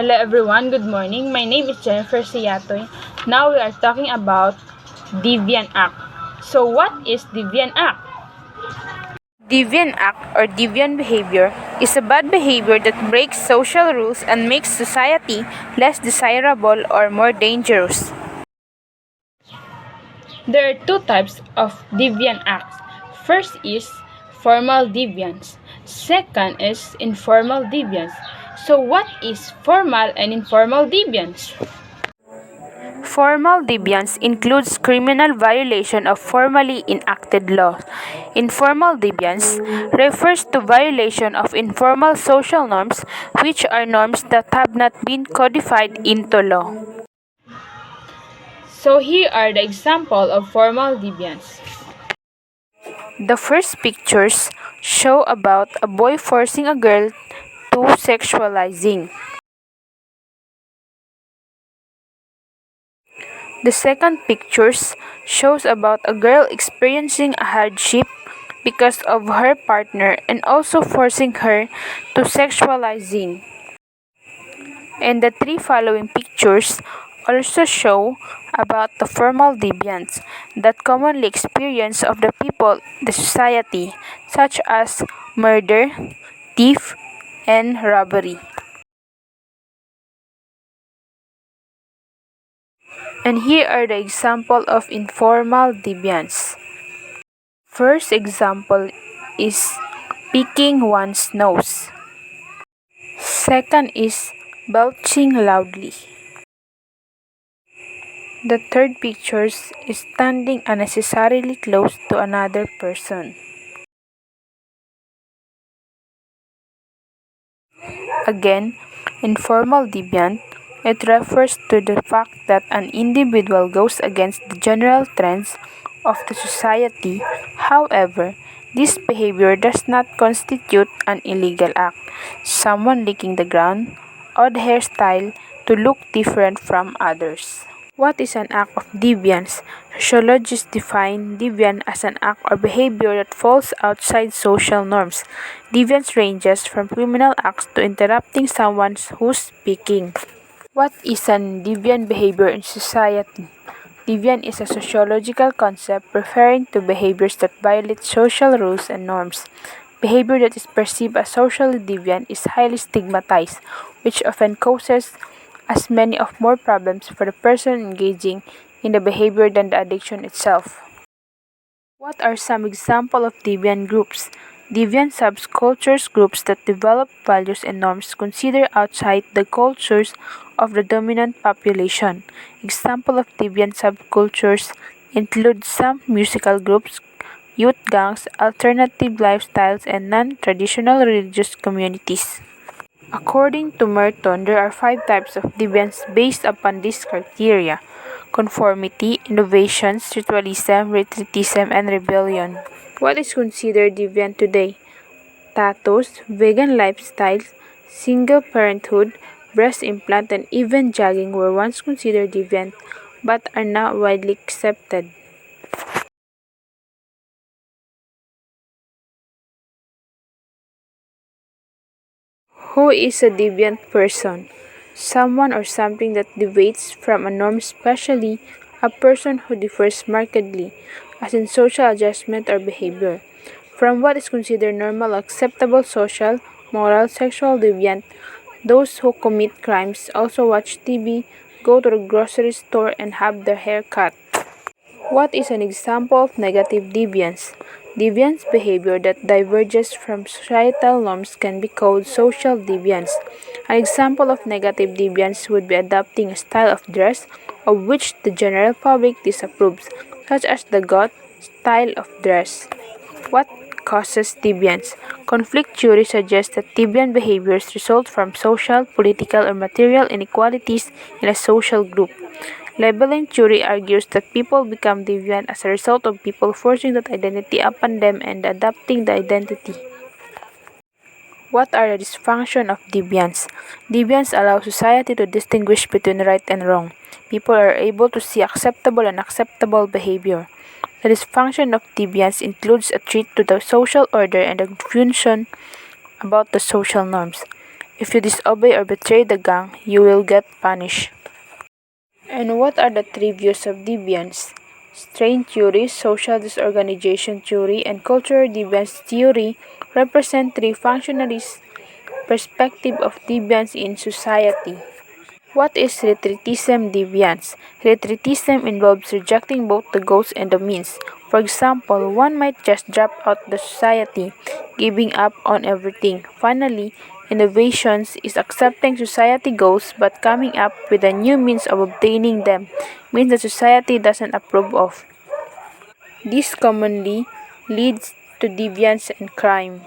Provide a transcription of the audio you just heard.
Hello everyone, good morning. My name is Jennifer Siatoy. Now we are talking about Deviant Act. So what is Deviant Act? Deviant Act or deviant behavior is a bad behavior that breaks social rules and makes society less desirable or more dangerous. There are two types of deviant acts. First is formal deviance. Second is informal deviance. So what is formal and informal deviance? Formal deviance includes criminal violation of formally enacted laws. Informal deviance refers to violation of informal social norms, which are norms that have not been codified into law. So here are the examples of formal deviance. The first pictures show about a boy forcing a girl to sexualizing. The second pictures shows about a girl experiencing a hardship because of her partner and also forcing her to sexualizing. And the three following pictures also show about the formal deviance that commonly experience of the people in the society, such as murder, theft, and robbery. And here are the example of informal deviance. First example is picking one's nose. Second is belching loudly. The third picture is standing unnecessarily close to another person. Again, informal deviant, it refers to the fact that an individual goes against the general trends of the society. However, this behavior does not constitute an illegal act. Someone licking the ground, odd hairstyle to look different from others. What is an act of deviance? Sociologists define deviance as an act or behavior that falls outside social norms. Deviance ranges from criminal acts to interrupting someone who's speaking. What is an deviant behavior in society? Deviant is a sociological concept referring to behaviors that violate social rules and norms. Behavior that is perceived as socially deviant is highly stigmatized, which often causes as many of more problems for the person engaging in the behavior than the addiction itself. What are some examples of deviant groups? Deviant subcultures groups that develop values and norms considered outside the cultures of the dominant population. Examples of deviant subcultures include some musical groups, youth gangs, alternative lifestyles, and non-traditional religious communities. According to Merton, there are 5 types of deviance based upon these criteria: conformity, innovations, ritualism, retreatism, and rebellion. What is considered deviant today? Tattoos, vegan lifestyles, single parenthood, breast implant, and even jogging were once considered deviant but are now widely accepted. Who is a deviant person? Someone or something that deviates from a norm, especially a person who differs markedly, as in social adjustment or behavior, from what is considered normal, acceptable, social, moral, sexual deviant. Those who commit crimes also watch TV, go to the grocery store, and have their hair cut. What is an example of negative deviance? Deviance behavior that diverges from societal norms can be called social deviance. An example of negative deviance would be adopting a style of dress of which the general public disapproves, such as the goth style of dress. What causes deviance? Conflict theory suggests that deviant behaviors result from social, political, or material inequalities in a social group. Labeling theory argues that people become deviant as a result of people forcing that identity upon them and adopting the identity. What are the dysfunctions of deviance? Deviance allows society to distinguish between right and wrong. People are able to see acceptable and unacceptable behavior. The dysfunction of deviance includes a threat to the social order and the confusion about the social norms. If you disobey or betray the gang, you will get punished. And what are the three views of deviance? Strain theory, social disorganization theory, and cultural deviance theory represent three functionalist perspectives of deviance in society. What is retreatism deviance? Retreatism involves rejecting both the goals and the means. For example, one might just drop out the society, giving up on everything. Finally, innovations is accepting society goals but coming up with a new means of obtaining them, means the society doesn't approve of. This commonly leads to deviance and crime.